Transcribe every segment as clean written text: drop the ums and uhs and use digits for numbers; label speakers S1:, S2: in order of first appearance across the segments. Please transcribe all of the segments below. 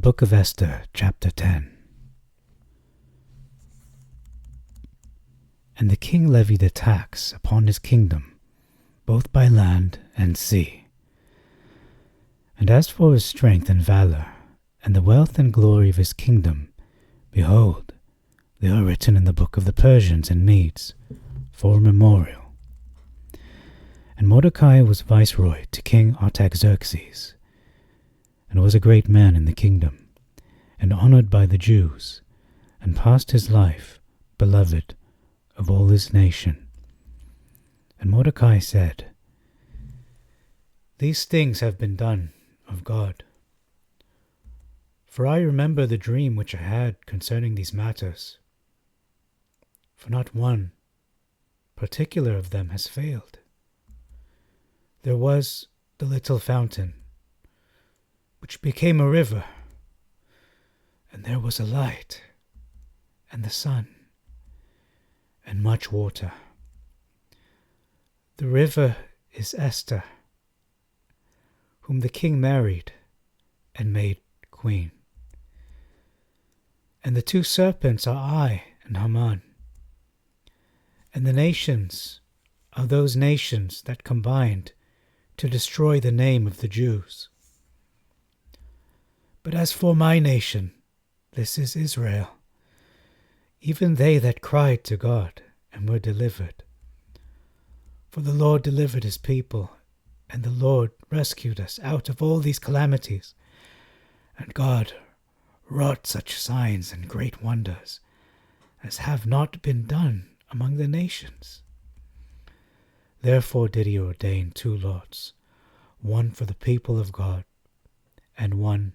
S1: Book of Esther, chapter 10. And the king levied a tax upon his kingdom, both by land and sea. And as for his strength and valor, and the wealth and glory of his kingdom, behold, they are written in the book of the Persians and Medes, for a memorial. And Mordecai was viceroy to King Artaxerxes, and was a great man in the kingdom, and honored by the Jews, and passed his life beloved of all his nation. And Mordecai said, These things have been done of God. For I remember the dream which I had concerning these matters. For not one particular of them has failed. There was the little fountain, which became a river, and there was a light, and the sun, and much water. The river is Esther, whom the king married and made queen. And the two serpents are I and Haman. And the nations are those nations that combined to destroy the name of the Jews. But as for my nation, this is Israel, even they that cried to God and were delivered. For the Lord delivered his people, and the Lord rescued us out of all these calamities. And God wrought such signs and great wonders as have not been done among the nations. Therefore did he ordain 2 lots, one for the people of God, and one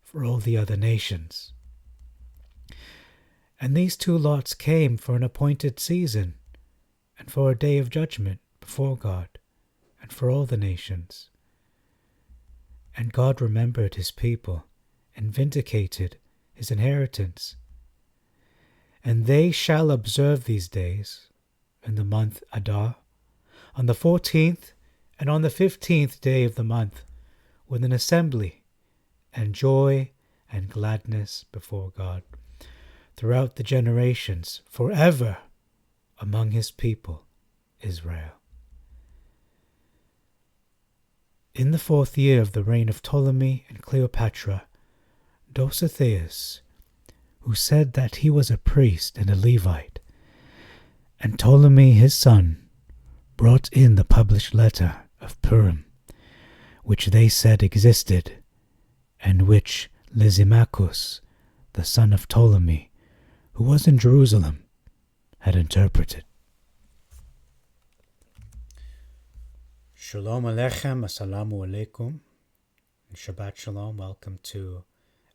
S1: for all the other nations. And these 2 lots came for an appointed season, and for a day of judgment before God, and for all the nations. And God remembered his people, and vindicated his inheritance. And they shall observe these days, in the month Adar, on the 14th and on the 15th day of the month, with an assembly, and joy and gladness before God, throughout the generations, forever, among his people, Israel. In the 4th year of the reign of Ptolemy and Cleopatra, Dositheus, who said that he was a priest and a Levite, and Ptolemy his son, brought in the published letter of Purim, which they said existed, and which Lysimachus, the son of Ptolemy, who was in Jerusalem, had interpreted. Shalom Aleichem, Assalamu Alaikum, and Shabbat Shalom. Welcome to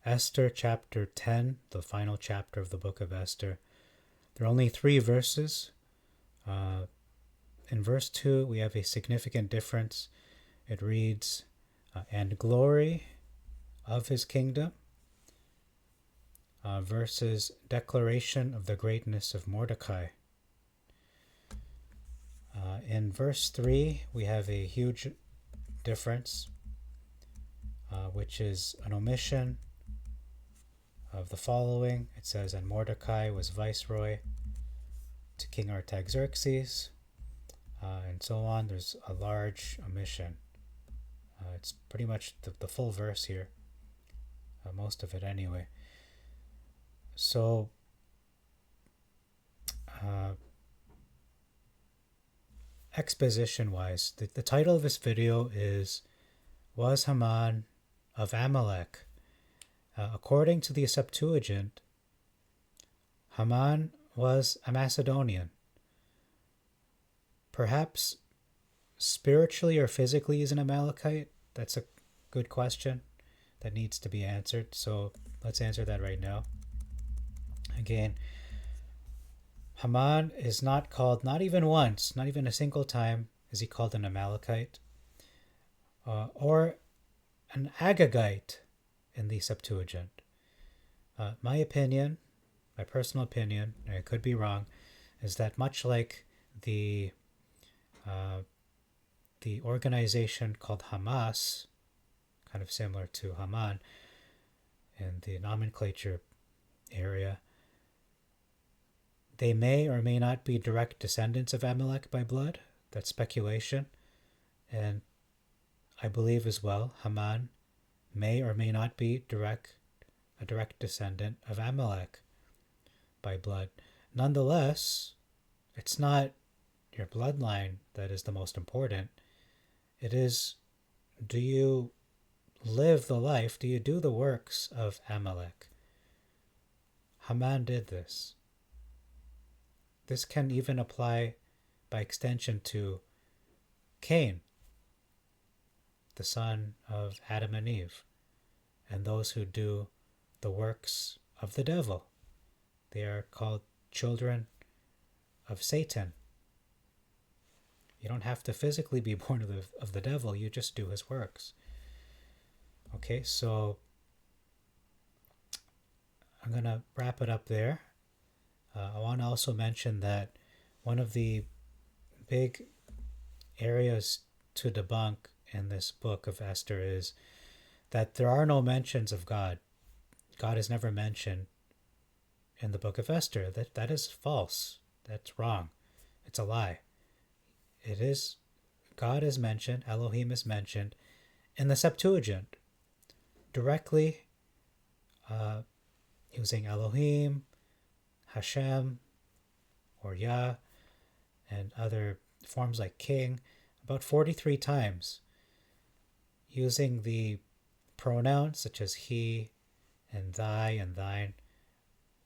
S1: Esther chapter 10, the final chapter of the book of Esther. There are only 3 verses. In verse 2, we have a significant difference. It reads, and glory of his kingdom, versus declaration of the greatness of Mordecai. In verse 3, we have a huge difference, which is an omission of the following. It says, and Mordecai was viceroy to King Artaxerxes, and so on. There's a large omission. It's pretty much the full verse here, most of it anyway. So, exposition-wise, the title of this video is, Was Haman of Amalek? According to the Septuagint, Haman was a Macedonian. Perhaps spiritually or physically he's an Amalekite? That's a good question that needs to be answered. So let's answer that right now. Again, Haman is not called, not even once, not even a single time is he called an Amalekite or an Agagite in the Septuagint. My opinion, my personal opinion, and I could be wrong, is that much like the organization called Hamas, kind of similar to Haman, in the nomenclature area. They may or may not be direct descendants of Amalek by blood. That's speculation. And I believe as well, Haman may or may not be a direct descendant of Amalek by blood. Nonetheless, it's not your bloodline that is the most important. It is, do you live the life, do you do the works of Amalek? Haman did this. This can even apply by extension to Cain, the son of Adam and Eve, and those who do the works of the devil. They are called children of Satan. You don't have to physically be born of the devil, you just do his works. Okay, so I'm going to wrap it up there. I want to also mention that one of the big areas to debunk in this book of Esther is that there are no mentions of God. God is never mentioned in the book of Esther. That is false. That's wrong. It's a lie. It is, God is mentioned, Elohim is mentioned in the Septuagint, directly using Elohim, Hashem, or Yah, and other forms like king, about 43 times, using the pronouns such as he and thy and thine.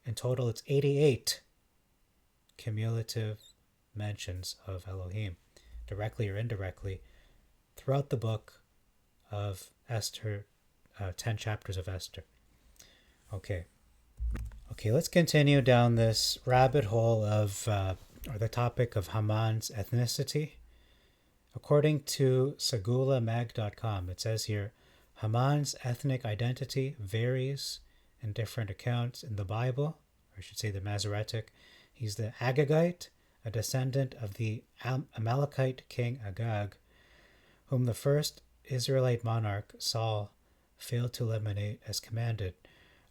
S1: In total, it's 88 cumulative mentions of Elohim, directly or indirectly, throughout the book of Esther, 10 chapters of Esther. Okay, let's continue down this rabbit hole of, or the topic of Haman's ethnicity. According to SegulaMag.com, it says here, Haman's ethnic identity varies in different accounts in the Bible, or I should say the Masoretic. He's the Agagite, a descendant of the Amalekite king Agag, whom the first Israelite monarch, Saul, failed to eliminate as commanded.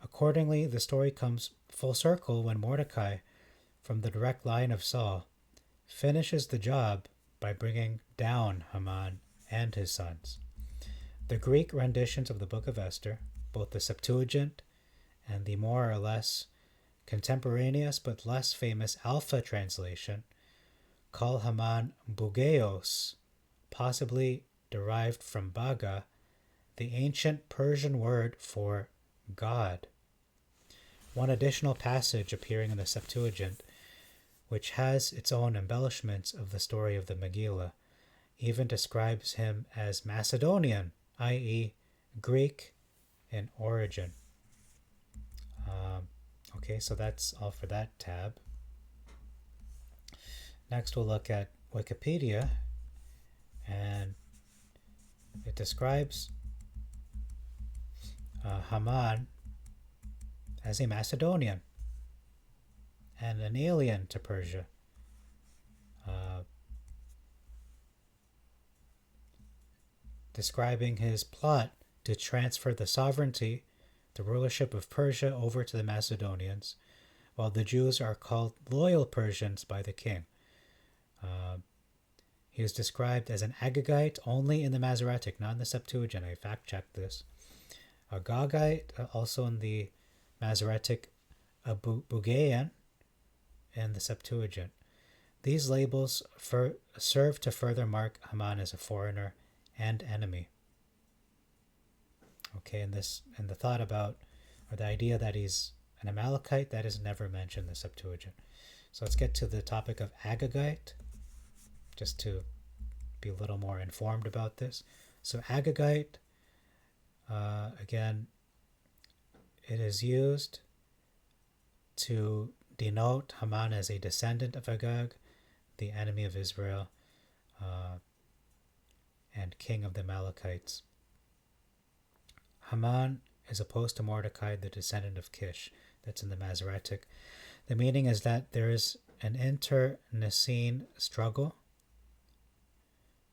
S1: Accordingly, the story comes full circle when Mordecai, from the direct line of Saul, finishes the job by bringing down Haman and his sons. The Greek renditions of the Book of Esther, both the Septuagint and the more or less contemporaneous but less famous Alpha translation, call Haman Bugeos, possibly derived from Baga, the ancient Persian word for God. One additional passage appearing in the Septuagint, which has its own embellishments of the story of the Megillah, even describes him as Macedonian, i.e., Greek in origin. Okay, so that's all for that tab. Next, we'll look at Wikipedia, and it describes Haman as a Macedonian and an alien to Persia. Describing his plot to transfer the sovereignty, the rulership of Persia, over to the Macedonians, while the Jews are called loyal Persians by the king. He is described as an Agagite only in the Masoretic, not in the Septuagint. I fact-checked this. Agagite, also in the Masoretic, a Bugean in the Septuagint. These labels serve to further mark Haman as a foreigner and enemy. Okay, and the thought about, or the idea that he's an Amalekite, that is never mentioned in the Septuagint. So let's get to the topic of Agagite, just to be a little more informed about this. So Agagite, again, it is used to denote Haman as a descendant of Agag, the enemy of Israel, and king of the Amalekites. Haman is opposed to Mordecai, the descendant of Kish. That's in the Masoretic. The meaning is that there is an internecine struggle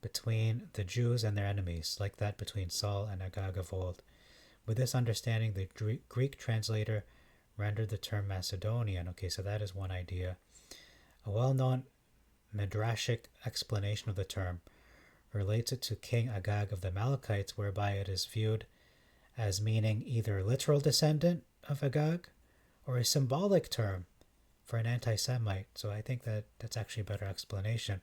S1: between the Jews and their enemies, like that between Saul and Agag of old, With this understanding, the Greek translator rendered the term Macedonian. Okay, so that is one idea. A well-known midrashic explanation of the term relates it to King Agag of the Amalekites, whereby it is viewed as meaning either a literal descendant of Agag or a symbolic term for an anti-Semite. So I think that that's actually a better explanation,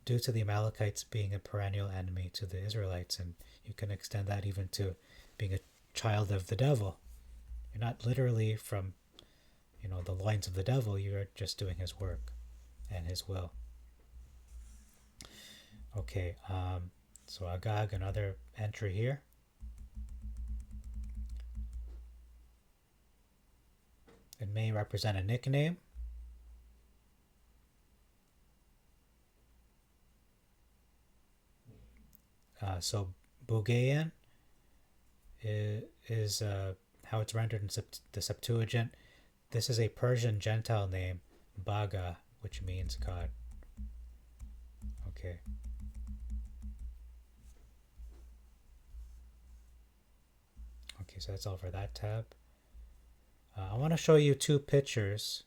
S1: due to the Amalekites being a perennial enemy to the Israelites, and you can extend that even to being a child of the devil. You're not literally from, the loins of the devil. You're just doing his work and his will. Okay, so Agag, another entry here. It may represent a nickname. So Bugayan is how it's rendered in the Septuagint. This is a Persian Gentile name, Baga, which means God. Okay. Okay, so that's all for that tab. I want to show you two pictures,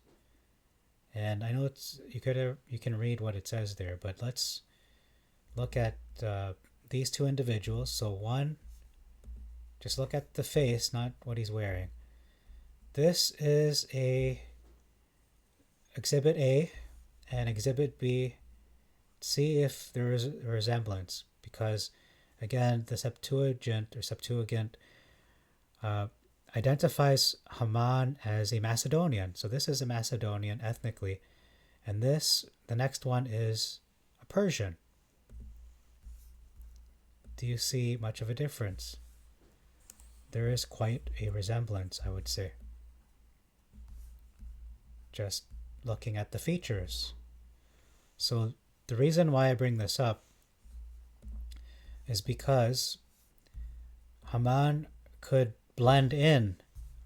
S1: and I know it's you can read what it says there, but let's look at these two individuals. So one, just look at the face, not what he's wearing. This is Exhibit A and Exhibit B. See if there is a resemblance, because again, the Septuagint identifies Haman as a Macedonian. So this is a Macedonian ethnically, and the next one is a Persian. Do you see much of a difference? There is quite a resemblance, I would say, just looking at the features. So the reason why I bring this up is because Haman could blend in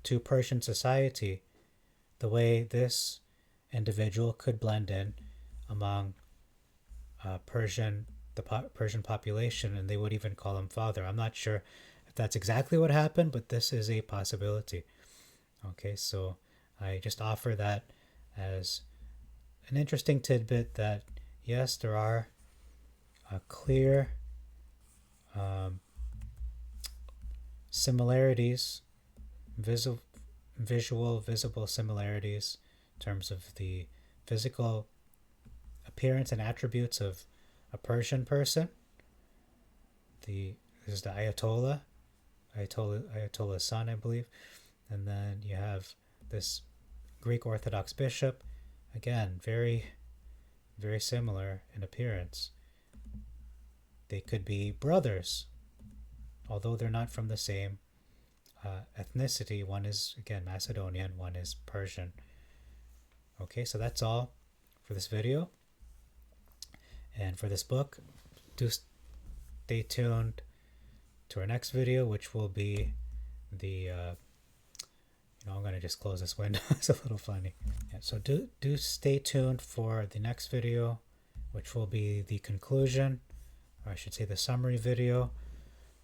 S1: to Persian society the way this individual could blend in among the Persian population, and they would even call him father. I'm not sure if that's exactly what happened, but this is a possibility. Okay, so I just offer that as an interesting tidbit that yes, there are clear similarities, visible similarities in terms of the physical appearance and attributes of a Persian person. This is the Ayatollah's son, I believe. And then you have this Greek Orthodox bishop, again, very, very similar in appearance. They could be brothers, although they're not from the same ethnicity. One is, again, Macedonian, one is Persian. Okay, so that's all for this video. And for this book, do stay tuned to our next video, which will be the I'm going to just close this window. It's a little funny. Yeah, so do stay tuned for the next video, which will be the conclusion, or I should say the summary video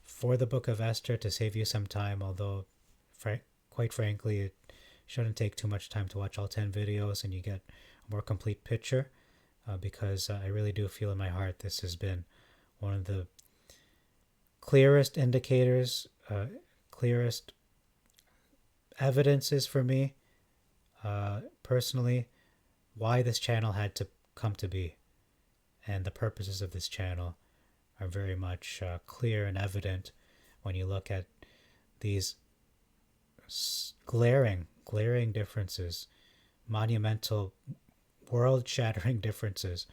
S1: for the book of Esther, to save you some time, although quite frankly it shouldn't take too much time to watch all 10 videos and you get a more complete picture, because I really do feel in my heart this has been one of the clearest indicators, clearest evidences for me personally why this channel had to come to be, and the purposes of this channel are very much clear and evident when you look at these glaring differences, monumental, world-shattering differences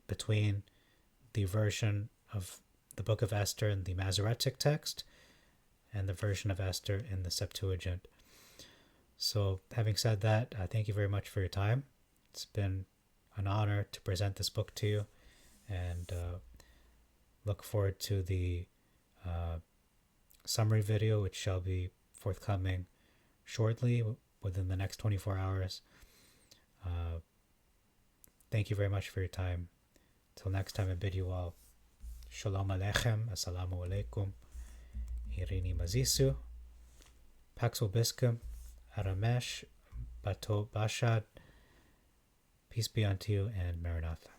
S1: between the version of the Book of Esther in the Masoretic text and the version of Esther in the Septuagint. So having said that, thank you very much for your time. It's been an honor to present this book to you, and look forward to the summary video, which shall be forthcoming shortly, within the next 24 hours. Thank you very much for your time. Till next time, I bid you all Shalom Aleichem, Assalamu Alaikum, Irini Mazisu, Pax Vobiscum, Aramesh, Bato Bashad, peace be unto you, and Maranatha.